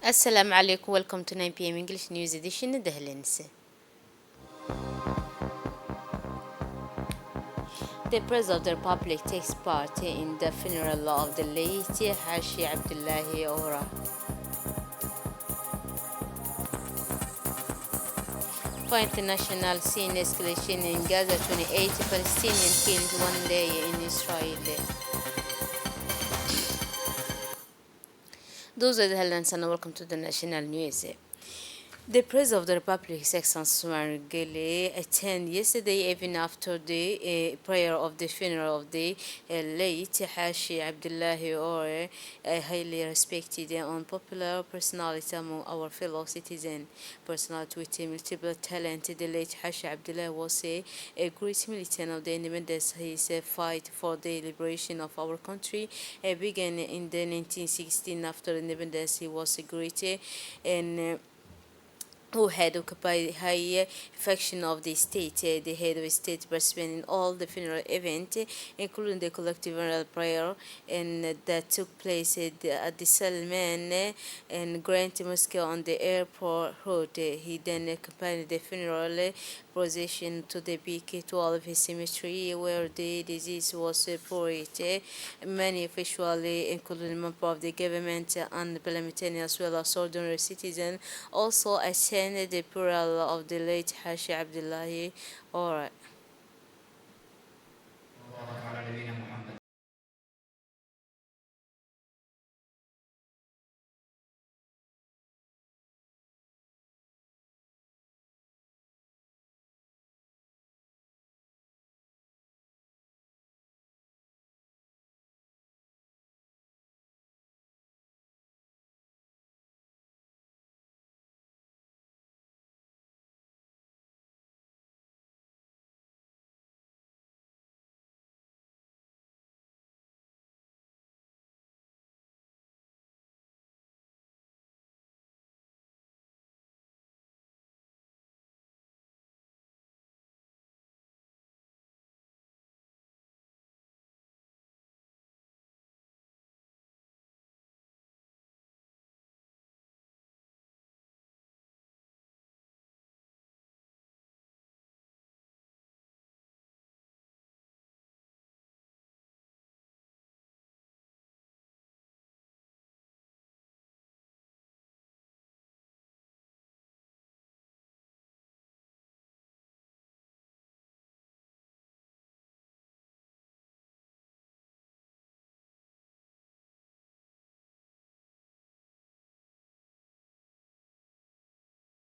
Assalamu alaikum, welcome to 9 p.m. English News Edition دهلنسة. The President of the Republic takes part in the funeral of the late Hashi Abdullahi Ora. For international scene escalation in Gaza, 28 Palestinians killed one day in Israel. Those are the headlines and welcome to the national news. The President of the Republic, His Excellency Margele, attended yesterday even after the prayer of the funeral of the late Hashi Abdullahi Ore, a highly respected and unpopular personality among our fellow citizens. Personality with multiple talent, the late Hashi Abdullahi was a great militant of the independence. His fight for the liberation of our country began in the 1916 after independence. He was a great and who had occupied high faction of the state. The head of state participated in all the funeral events, including the collective funeral prayer, and that took place at the Salman and Grand Mosque on the airport road. He then accompanied the funeral procession to the BK12 cemetery, where the disease was buried. Many officials, including members of the government and parliamentarians, as well as ordinary citizens, also attended the burial of the late Hashi Abdullahi. Alright.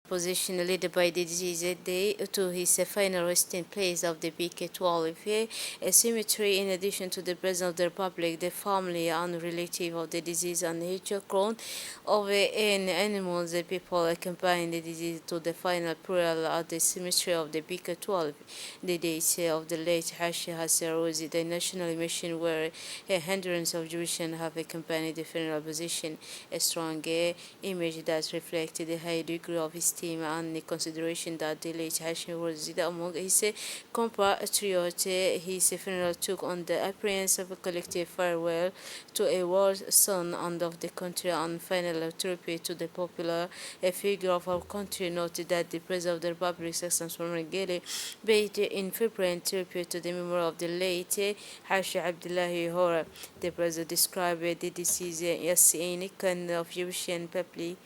Position led by the disease day to his final resting place of the BK12 cemetery. In addition to the President of the Republic, the family and relative of the disease and nature crown of an animals, the people accompanying the disease to the final burial at the cemetery of the BK12. The date of the late Hashi Hassan was the national mission where hundreds of Jewish have accompanied the funeral procession, a strong image that reflected the high degree of esteem and the consideration that the late Hashim was among his compatriots. His funeral took on the appearance of a collective farewell to a war son and of the country and final tribute to the popular figure of our country. Noted that the President of the Republic, Excellency Margele, paid in fervent tribute to the memory of the late Hashi Abdullahi Hora. The President described the disease as a kind of Egyptian people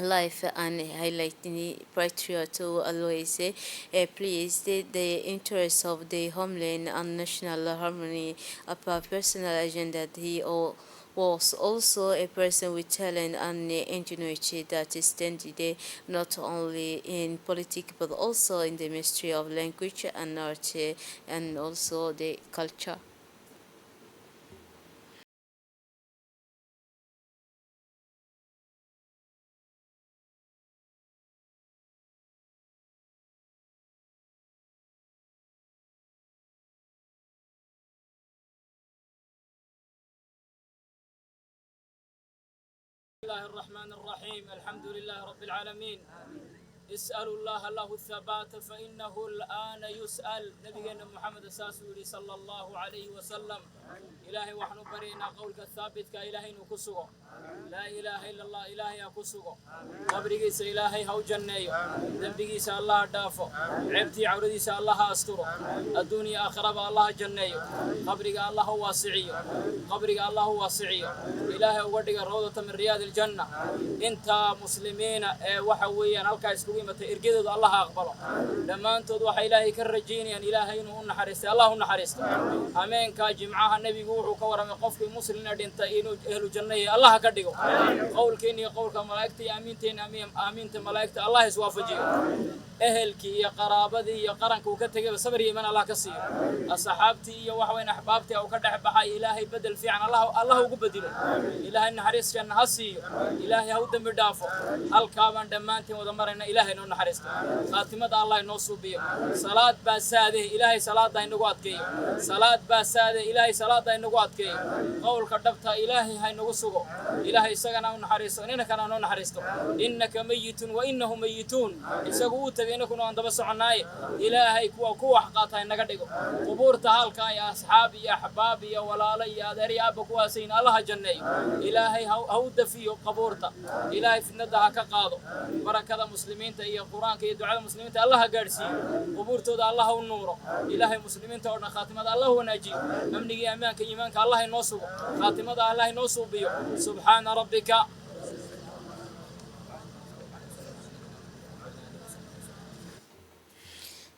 life and highlighting patriot to always please the interests of the homeland and national harmony above personal agenda. He was also a person with talent and ingenuity that extended not only in politics but also in the mystery of language and art and also the culture. الله الرحمن الرحيم الحمد لله رب العالمين اسألوا الله له الثبات فإنه الآن يسأل نبينا محمد ساسولي صلى الله عليه وسلم إلهي وحن برينا قولك الثابت كإلهي نكسوه لا إله إلا الله إلهي أكسوغو قبريس إلهي هو جنيو ذنبيس الله دافو عبتي عوديس الله أسترو الدنيا آخرة الله جنيو قبرك الله واسعيو قبرك الله واسعيو إلهي وديك روضة من رياض الجنة أنت مسلمين وحويا هلكا اسكويمة إرقيدو الله أقبله لما أنت دوح إلهي كرجيني أن إلهي إنه نحرست الله نحرست أمين كجمعها النبي يقول كورا من قفك مسلمين أنت إنه أهل الجنة الله كديو قول كيني قولك ملائكتي أمينتين أمينت ملائكتي الله يسوافجي أهلك يا قرابتي يا قرنك وكتك بصبري من الله كثير أصحابتي يا وحوين أحبابتي أو كده بحي إلهي بدل في عن الله وقبدله إلهي نحرس كان هسي إلهي هو دم بدافع هل كمان دمانتي ودمرنا إلهي إنه نحرس خاتمة الله نوصل بيه صلاة بساده إلهي صلاة دا إنقوات كي صلاة بساده إلهي صلاة دا إنقوات كي قول كدبتها إلهي هاي نوصله إلهي سجنا ونحرس إنك أنا نحرسته إنك ميت وإنه ميتون يسقوت إنكم عند بس عناي إلهي كوا حقاتها إنك دقو قبور تهالك يا أصحابي يا أحبابي يا ولالي يا دري أبوك واسين الله جنّي إلهي هو دفيو قبورته إلهي في الندها كقاضو بركة مسلمين تي القرآن كي دعاء المسلمين الله قارسي قبورته ده الله النور إلهي مسلمين تورنا خاتمة الله ونجي أمني أمانك إيمانك الله ينصب خاتمة الله ينصب بيو سبحان ربك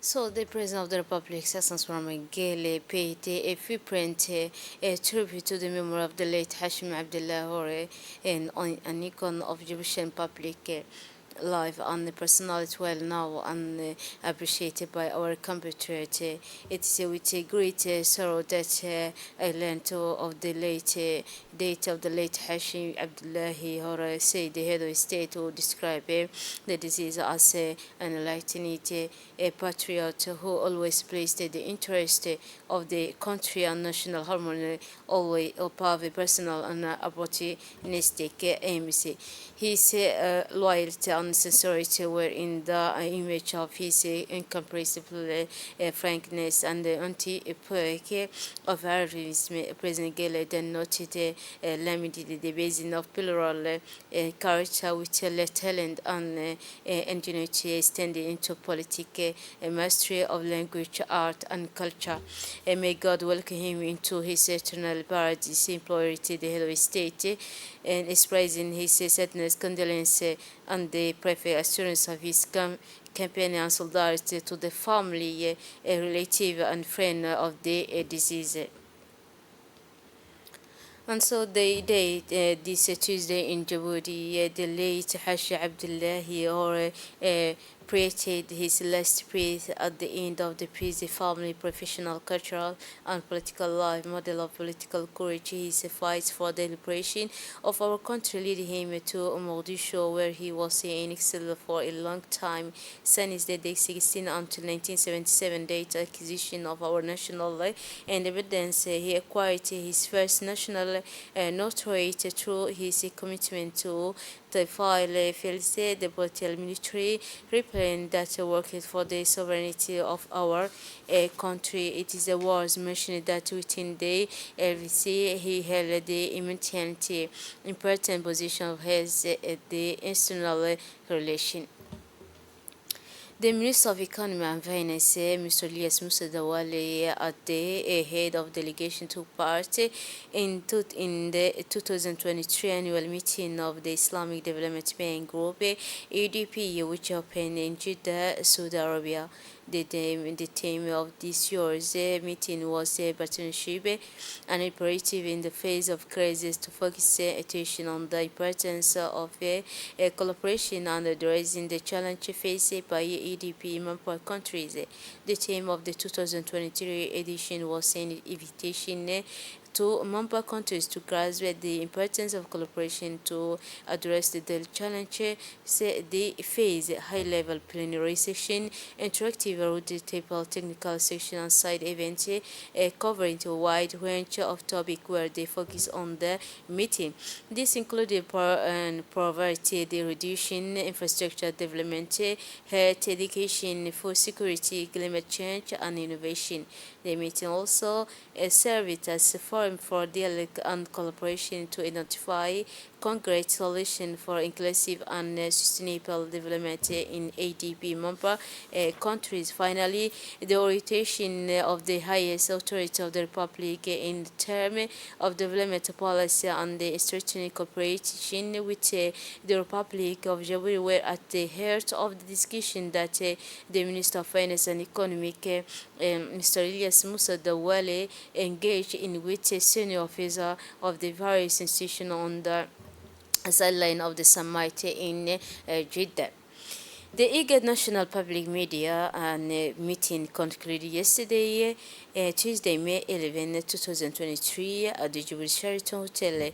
So the President of the Republic, Sassan Mangele, paid a vibrant tribute to the memory of the late Hashim Abdullah Hore, an icon of Egyptian public life and personality well now and appreciated by our compatriots. It is with a great sorrow that I learned of the late date of the late Hashim Abdullahi Hore, say the head of state, who described the disease as an enlightened patriot who always placed the interest of the country and national harmony always above personal and opportunistic aims. His loyalty and sincerity were in the image of his incomprehensible frankness and the anti-epoch of Arabism. President Gele then noted limited the basin of plural character with talent and ingenuity extending into political mastery of language, art, and culture. May God welcome him into his eternal paradise, implored the head of state, and expressing his sadness, condolence, and the perfect assurance of his campaign and solidarity to the family, relative, and friend of the disease. And so this Tuesday in Djibouti, the late Hashi Abdullahi or created his last breath at the end of the busy family, professional, cultural, and political life. Model of political courage, his fights for the liberation of our country led him to Mogadishu, where he was in exile for a long time, since the day 16 until 1977, date acquisition of our national independence. He acquired his first national notoriety through his commitment to the file fields, the political military repelling that worked for the sovereignty of our country. It is a words mentioned that within the LVC he held the immediately important position of his the external relation. The Minister of Economy and Finance, Mr. Elias Musa Dawale, at the head of delegation, took part in the 2023 annual meeting of the Islamic Development Bank Group, ADB, which opened in Jeddah, Saudi Arabia. The theme of this year's meeting was partnership and imperative in the face of crisis to focus attention on the importance of collaboration and addressing the challenge faced by EDP member countries. The theme of the 2023 edition was an invitation to member countries to grasp the importance of collaboration to address the challenge they face. High-level plenary session, interactive roundtable technical section, and side events covering a wide range of topics where they focus on the meeting. This included poverty reduction, infrastructure development, health, education, food security, climate change, and innovation. The meeting also served as a forum for dialogue and collaboration to identify concrete solution for inclusive and sustainable development in ADB member countries. Finally, the orientation of the highest authority of the Republic in terms of development policy and the strategic cooperation with the Republic of Djibouti were at the heart of the discussion that the Minister of Finance and Economic, Mr. Ilyas Musa Dawale, engaged in with senior officers of the various institutions on the sideline of the summit in Jeddah. The IGAD National Public Media meeting concluded yesterday, Tuesday, May 11, 2023, at the Djibouti Sheraton Hotel.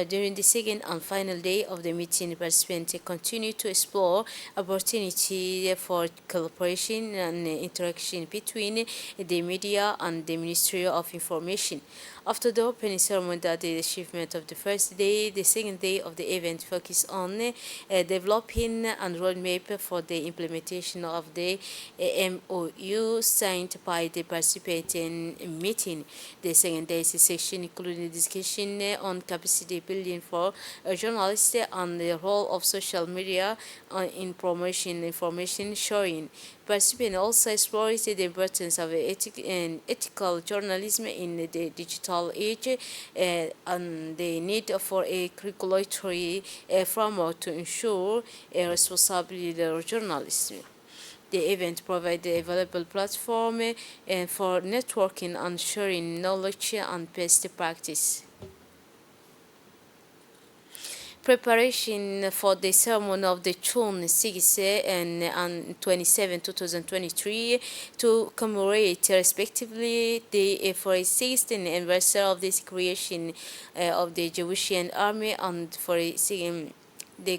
During the second and final day of the meeting, participants continued to explore opportunity for collaboration and interaction between the media and the Ministry of Information. After the opening ceremony, the achievement of the first day, the second day of the event focused on developing and roadmap for the implementation of the MOU signed by the participating meeting. The second day's session included discussion on capacity building for journalists and the role of social media in promotion information sharing. Participants also explored the importance of ethical journalism in the digital age and the need for a regulatory framework to ensure a responsible journalism. The event provided a valuable platform for networking and sharing knowledge and best practice. Preparation for the ceremony of the June 6 and 27, 2023 to commemorate respectively the 46th anniversary of the creation of the Djiboutian Army and for the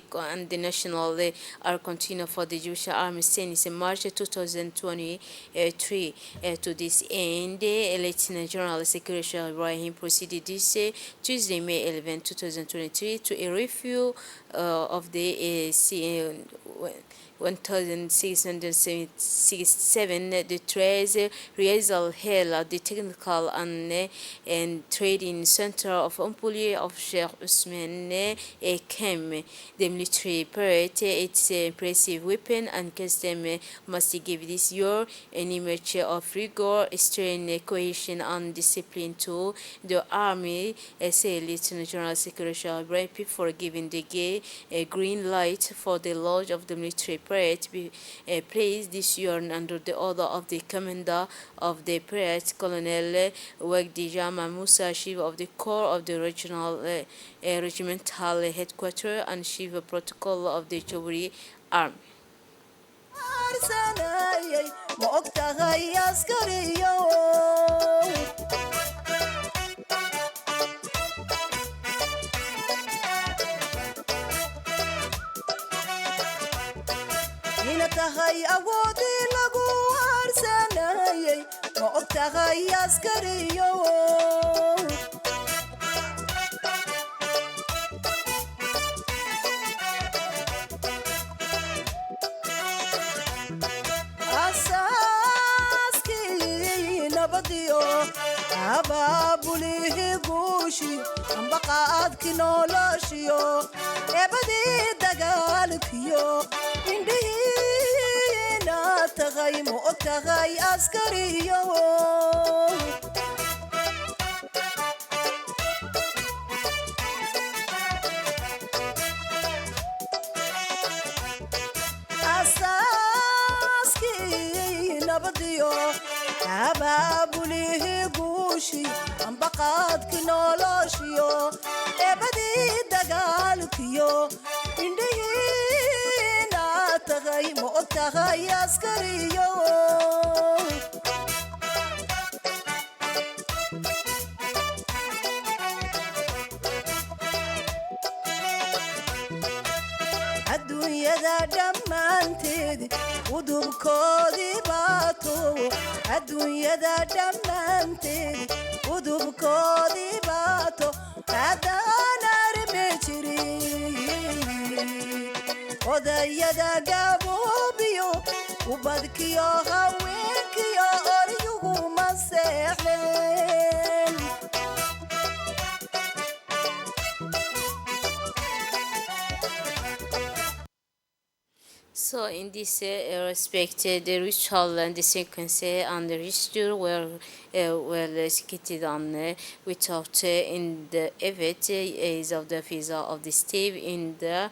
National Army continue for the Jewish Army since March 2023. To this end, Lieutenant General Secretary Ibrahim proceeded this Tuesday, May 11, 2023, to a review of the 1667 the trades Rizal Hill at the Technical and Trading Center of Empoli of Sheikh Usman Kem. The military parade, its impressive weapon and custom must give this year an image of rigor, strength, cohesion and discipline to the army, said Lieutenant General Secretary Ibrahim for giving the green light for the launch of the military parade to be placed this year under the order of the commander of the parade, Colonel Wagdi Jama Musa, chief of the corps of the regional regimental headquarters and chief of protocol of the Djibouti Army. tahay awoodii lagu harsanayay ma og tahay askariyo asaaskii nabadiyo abaabulihi guushi ambaqaadki noloshiyo ebadii dagaalkiyo indhihiina tagay ma og tahay askariyo asaaskii nabadiyo abaabulihi guushi ambaqaadki noloshiyo ebadii dagaalkiyo indhihiina tagay ma og tahay askariyo adduunyada dhammaanteed udubkoodii baato adduunyada dhammaanteed udubkoodii baato haddaan armi jirin odayada gaboobiyo ubadkiyo haweenkiyo oryuguma seexleen So in this respect, the ritual and the sequence and the register were executed on without in the event is of the visa of the state in the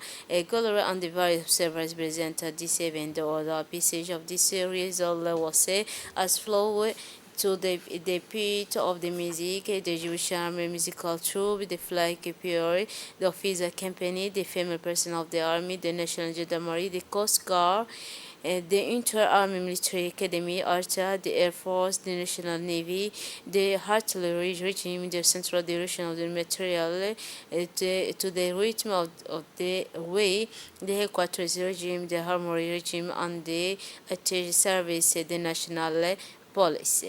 gallery, and the various observers presented this event or the passage of this result was as flow to the beat of the music, the Jewish Army musical troupe, the flag carrier, the officer company, the female person of the army, the National Gendarmerie, the Coast Guard, the Inter-Army Military Academy, ARTA, the Air Force, the National Navy, the artillery regime, the central direction of the material, to the rhythm of the way, the headquarters regime, the armory regime, and the attaché service, the national police.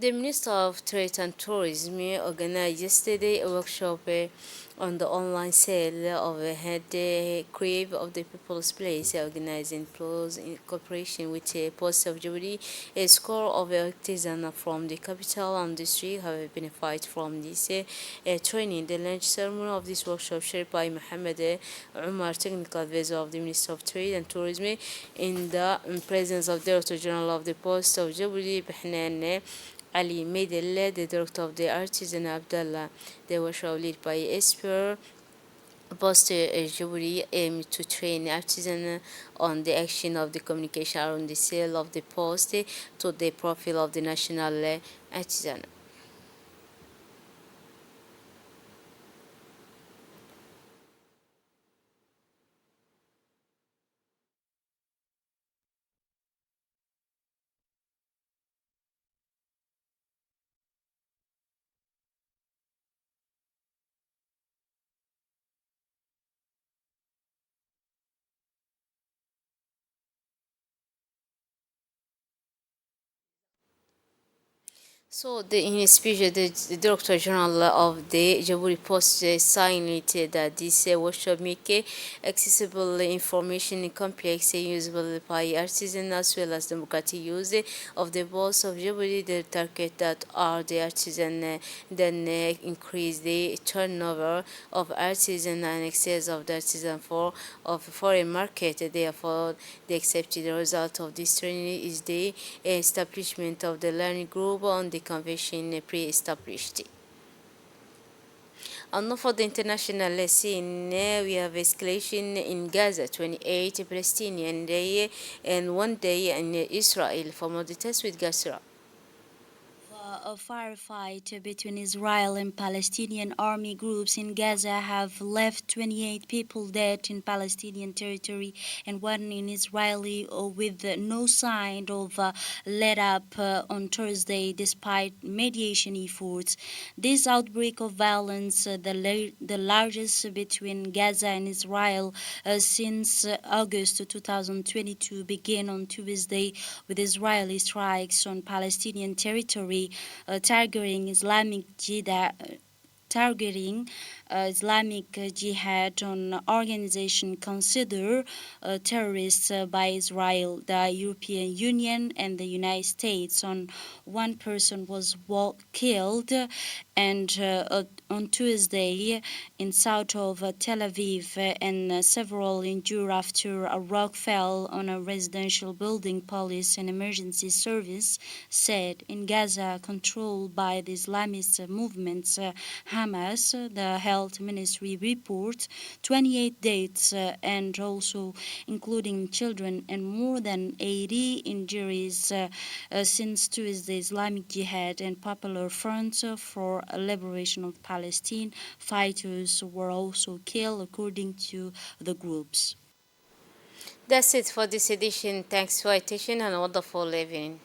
The Minister of Trade and Tourism organized yesterday a workshop on the online sale of a head crave of the People's Place, organized in close in cooperation with the Post of Djibouti. A score of artisans from the capital and district have benefited from this training. The launch ceremony of this workshop, chaired by Mohammed Umar, technical advisor of the Minister of Trade and Tourism, in the presence of Director General of the Post of Djibouti, Behnan Ali Meidel, the director of the Artisan Abdallah. They were led by Esper. Post Djibouti aimed to train artisans on the action of the communication around the sale of the post to the profile of the national artisan. In his speech, the Director General of the Djibouti Post signed that this workshop make accessible information complex usable by artisans as well as democratic use of the Post of Djibouti. The target that are the artisan then increase the turnover of artisan and excess of the artisan for of foreign market. Therefore, the accepted result of this training is the establishment of the learning group on the convention pre-established. And for the international scene, we have escalation in Gaza, 28 Palestinian day and 1 day in Israel. For more details with Gasra. A firefight between Israel and Palestinian army groups in Gaza have left 28 people dead in Palestinian territory and one in Israeli with no sign of let up on Thursday despite mediation efforts. This outbreak of violence, the largest between Gaza and Israel since August 2022, began on Tuesday with Israeli strikes on Palestinian territory targeting Islamic Jihad on organization considered terrorists by Israel, the European Union, and the United States. On one person was killed, and on Tuesday in south of Tel Aviv, and several injured after a rock fell on a residential building. Police and emergency service said in Gaza, controlled by the Islamist movements Hamas. The health ministry reports 28 deaths and also including children and more than 80 injuries since Tuesday. Islamic Jihad and Popular Front for Liberation of Palestine fighters were also killed according to the groups. That's it for this edition. Thanks for attention and a wonderful evening.